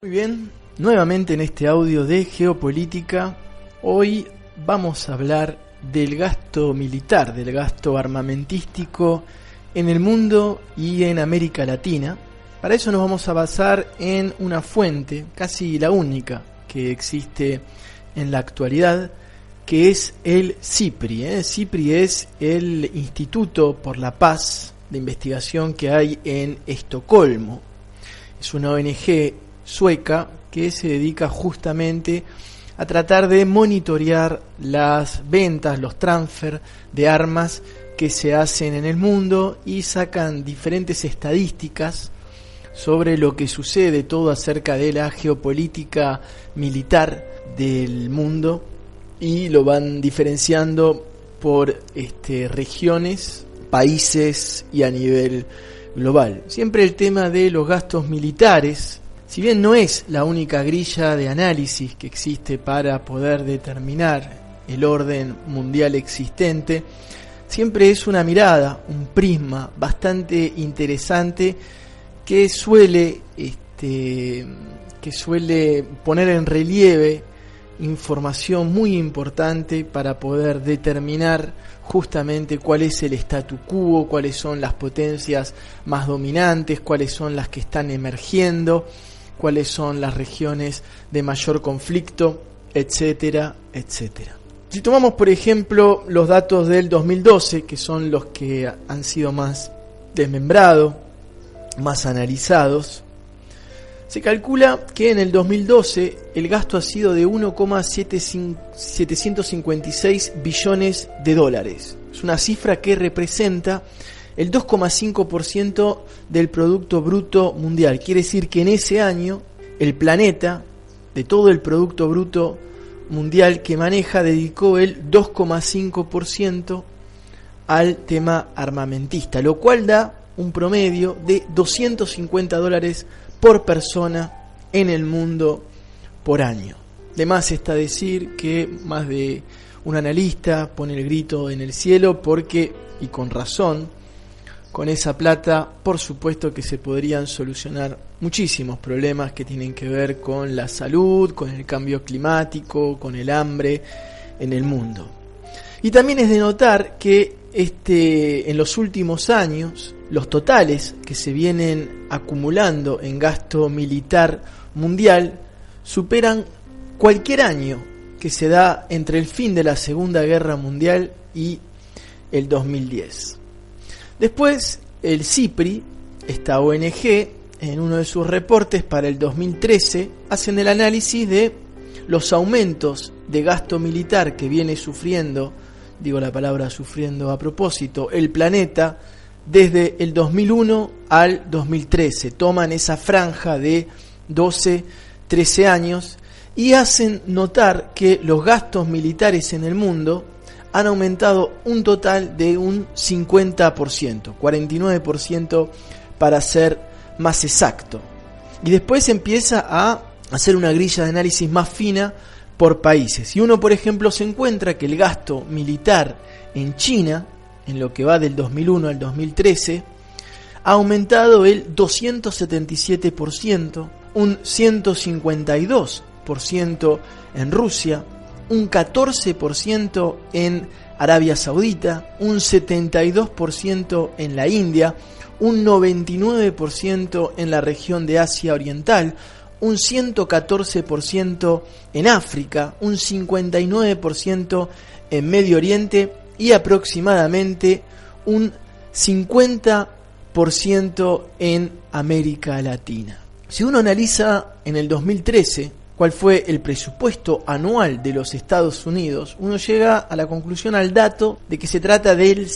Muy bien, nuevamente en este audio de geopolítica, hoy vamos a hablar del gasto militar, del gasto armamentístico en el mundo y en América Latina. Para eso nos vamos a basar en una fuente, casi la única que existe en la actualidad, que es el SIPRI. SIPRI es el Instituto por la Paz de Investigación que hay en Estocolmo. Es una ONG sueca que se dedica justamente a tratar de monitorear las ventas, los transfer de armas que se hacen en el mundo y sacan diferentes estadísticas sobre lo que sucede, todo acerca de la geopolítica militar del mundo, y lo van diferenciando por regiones, países y a nivel global. Siempre el tema de los gastos militares, si bien no es la única grilla de análisis que existe para poder determinar el orden mundial existente, siempre es una mirada, un prisma bastante interesante que suele poner en relieve información muy importante para poder determinar justamente cuál es el statu quo, cuáles son las potencias más dominantes, cuáles son las que están emergiendo, cuáles son las regiones de mayor conflicto, etcétera, etcétera. Si tomamos, por ejemplo, los datos del 2012, que son los que han sido más desmembrados, más analizados, se calcula que en el 2012 el gasto ha sido de 1,756 billones de dólares. Es una cifra que representa el 2,5% del Producto Bruto Mundial. Quiere decir que en ese año el planeta, de todo el Producto Bruto Mundial que maneja, dedicó el 2,5% al tema armamentista, lo cual da un promedio de $250 por persona en el mundo por año. De más está decir que más de un analista pone el grito en el cielo porque, y con razón, con esa plata, por supuesto que se podrían solucionar muchísimos problemas que tienen que ver con la salud, con el cambio climático, con el hambre en el mundo. Y también es de notar que en los últimos años, los totales que se vienen acumulando en gasto militar mundial superan cualquier año que se da entre el fin de la Segunda Guerra Mundial y el 2010. Después, el SIPRI, esta ONG, en uno de sus reportes para el 2013, hacen el análisis de los aumentos de gasto militar que viene sufriendo, digo la palabra sufriendo a propósito, el planeta desde el 2001 al 2013. Toman esa franja de 12, 13 años y hacen notar que los gastos militares en el mundo han aumentado un total de un 50%, 49% para ser más exacto. Y después empieza a hacer una grilla de análisis más fina por países. Y uno, por ejemplo, se encuentra que el gasto militar en China, en lo que va del 2001 al 2013, ha aumentado el 277%, un 152% en Rusia, un 14% en Arabia Saudita, un 72% en la India, un 99% en la región de Asia Oriental, un 114% en África, un 59% en Medio Oriente y aproximadamente un 50% en América Latina. Si uno analiza en el 2013 cuál fue el presupuesto anual de los Estados Unidos, uno llega a la conclusión, al dato de que se trata de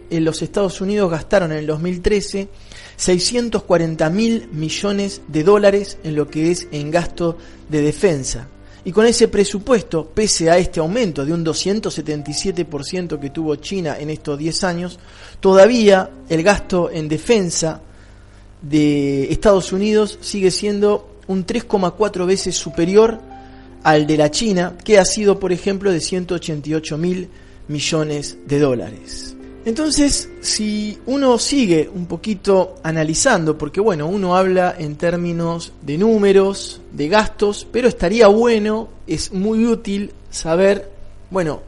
los Estados Unidos gastaron en el 2013 $640.000 millones en lo que es en gasto de defensa. Y con ese presupuesto, pese a este aumento de un 277% que tuvo China en estos 10 años, todavía el gasto en defensa de Estados Unidos sigue siendo un 3,4 veces superior al de la China, que ha sido, por ejemplo, de $188.000 millones. Entonces, si uno sigue un poquito analizando, porque bueno, uno habla en términos de números, de gastos, pero estaría bueno, es muy útil saber, bueno,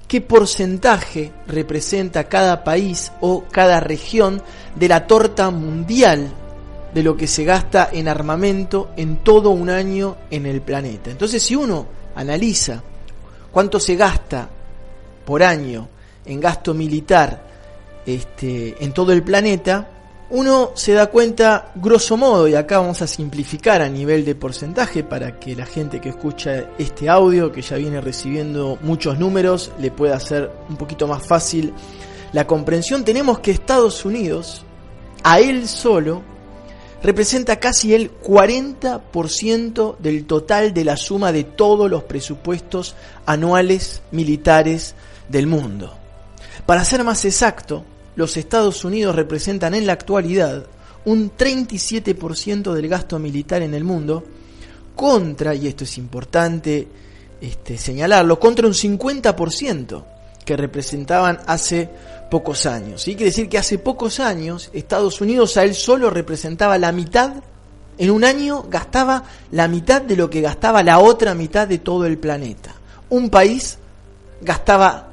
qué porcentaje representa cada país o cada región de la torta mundial de lo que se gasta en armamento en todo un año en el planeta. Entonces, si uno analiza cuánto se gasta por año en gasto militar en todo el planeta, uno se da cuenta, grosso modo, y acá vamos a simplificar a nivel de porcentaje para que la gente que escucha este audio, que ya viene recibiendo muchos números, le pueda hacer un poquito más fácil la comprensión. Tenemos que Estados Unidos, a él solo, representa casi el 40% del total de la suma de todos los presupuestos anuales militares del mundo. Para ser más exacto, los Estados Unidos representan en la actualidad un 37% del gasto militar en el mundo, contra, y esto es importante señalarlo, contra un 50% que representaban hace pocos años. ¿Sí? Quiere decir que hace pocos años Estados Unidos a él solo representaba la mitad, en un año gastaba la mitad de lo que gastaba la otra mitad de todo el planeta. Un país gastaba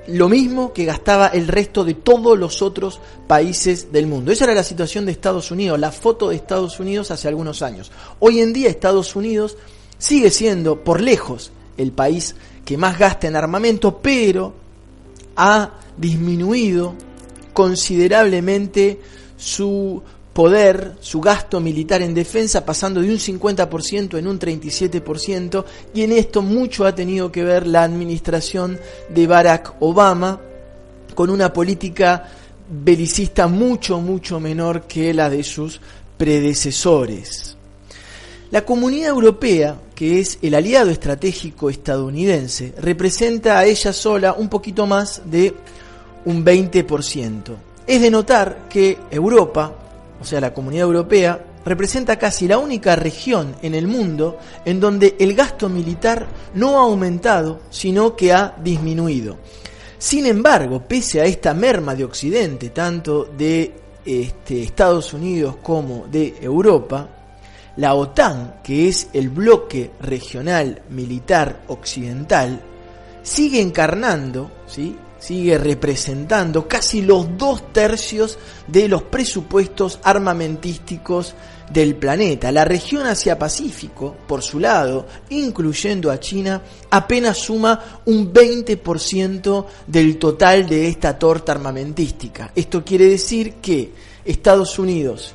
lo mismo que gastaba el resto de todos los otros países del mundo. Esa era la situación de Estados Unidos, la foto de Estados Unidos hace algunos años. Hoy en día Estados Unidos sigue siendo por lejos el país que más gasta en armamento, pero ha disminuido considerablemente su poder, su gasto militar en defensa, pasando de un 50% en un 37%, y en esto mucho ha tenido que ver la administración de Barack Obama, con una política belicista mucho menor que la de sus predecesores. La Comunidad Europea, que es el aliado estratégico estadounidense, representa a ella sola un poquito más de un 20%. Es de notar que Europa, o sea, la Comunidad Europea, representa casi la única región en el mundo en donde el gasto militar no ha aumentado, sino que ha disminuido. Sin embargo, pese a esta merma de Occidente, tanto de Estados Unidos como de Europa, la OTAN, que es el bloque regional militar occidental, sigue encarnando, ¿sí?, sigue representando casi los 2/3 de los presupuestos armamentísticos del planeta. La región Asia-Pacífico, por su lado, incluyendo a China, apenas suma un 20% del total de esta torta armamentística. Esto quiere decir que Estados Unidos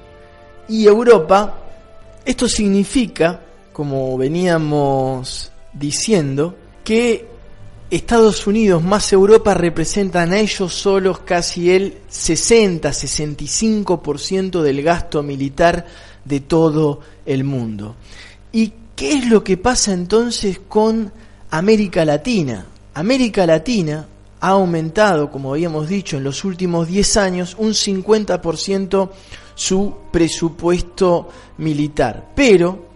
y Europa, esto significa, como veníamos diciendo, que Estados Unidos más Europa representan a ellos solos casi el 60-65% del gasto militar de todo el mundo. ¿Y qué es lo que pasa entonces con América Latina? América Latina ha aumentado, como habíamos dicho, en los últimos 10 años un 50% su presupuesto militar. Pero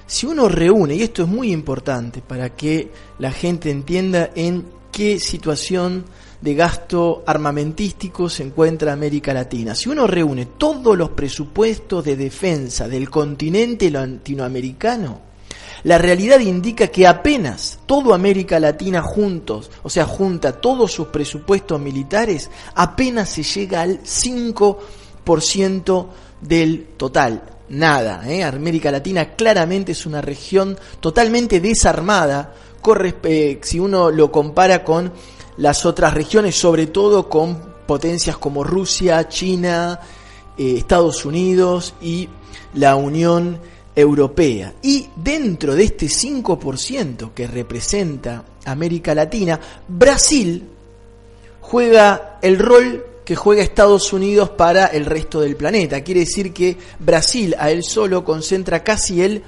si uno reúne, y esto es muy importante para que la gente entienda en qué situación de gasto armamentístico se encuentra América Latina, si uno reúne todos los presupuestos de defensa del continente latinoamericano, la realidad indica que apenas toda América Latina juntos, o sea, junta todos sus presupuestos militares, apenas se llega al 5% del total. Nada, América Latina claramente es una región totalmente desarmada, si uno lo compara con las otras regiones, sobre todo con potencias como Rusia, China, Estados Unidos y la Unión Europea. Y dentro de este 5% que representa América Latina, Brasil juega el rol que juega Estados Unidos para el resto del planeta. Quiere decir que Brasil a él solo concentra casi el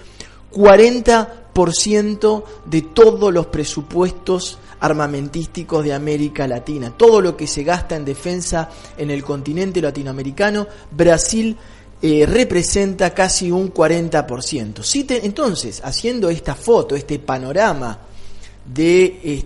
40% de todos los presupuestos armamentísticos de América Latina. Todo lo que se gasta en defensa en el continente latinoamericano, Brasil representa casi un 40%. Entonces, haciendo esta foto, este panorama de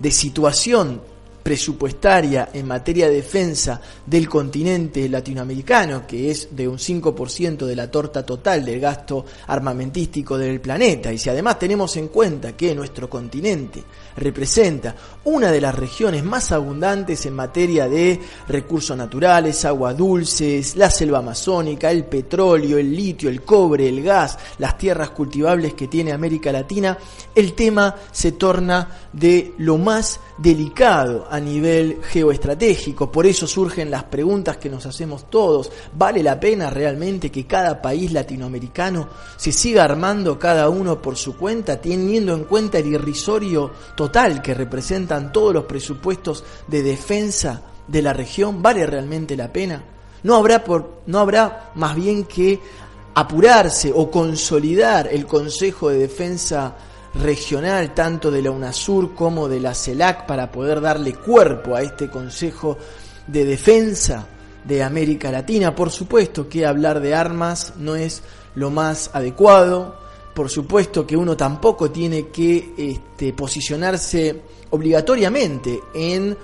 situación presupuestaria en materia de defensa del continente latinoamericano, que es de un 5% de la torta total del gasto armamentístico del planeta, y si además tenemos en cuenta que nuestro continente representa una de las regiones más abundantes en materia de recursos naturales, aguas dulces, la selva amazónica, el petróleo, el litio, el cobre, el gas, las tierras cultivables que tiene América Latina, el tema se torna de lo más delicado a nivel geoestratégico. Por eso surgen las preguntas que nos hacemos todos: ¿vale la pena realmente que cada país latinoamericano se siga armando cada uno por su cuenta, teniendo en cuenta el irrisorio total que representan todos los presupuestos de defensa de la región? ¿Vale realmente la pena? No habrá más bien que apurarse o consolidar el Consejo de Defensa Regional, tanto de la UNASUR como de la CELAC, para poder darle cuerpo a este Consejo de Defensa de América Latina. Por supuesto que hablar de armas no es lo más adecuado. Por supuesto que uno tampoco tiene que posicionarse obligatoriamente en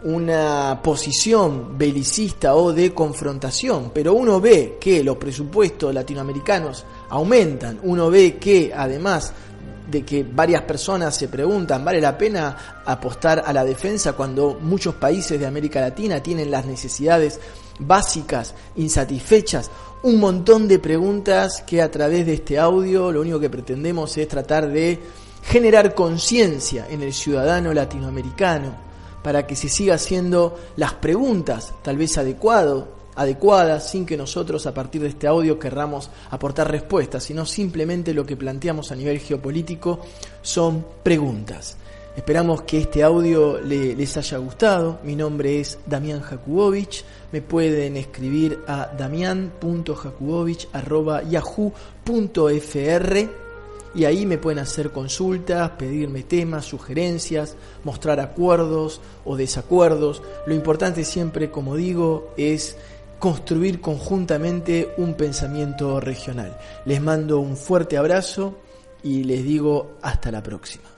una posición belicista o de confrontación, pero uno ve que los presupuestos latinoamericanos aumentan, uno ve que además de que varias personas se preguntan, ¿vale la pena apostar a la defensa cuando muchos países de América Latina tienen las necesidades básicas insatisfechas? Un montón de preguntas que a través de este audio lo único que pretendemos es tratar de generar conciencia en el ciudadano latinoamericano para que se siga haciendo las preguntas tal vez adecuadas, sin que nosotros a partir de este audio querramos aportar respuestas, sino simplemente lo que planteamos a nivel geopolítico son preguntas. Esperamos que este audio les haya gustado. Mi nombre es Damián Jakubowicz. Me pueden escribir a damian.jakubowicz@yahoo.fr y ahí me pueden hacer consultas, pedirme temas, sugerencias, mostrar acuerdos o desacuerdos. Lo importante siempre, como digo, es construir conjuntamente un pensamiento regional. Les mando un fuerte abrazo y les digo hasta la próxima.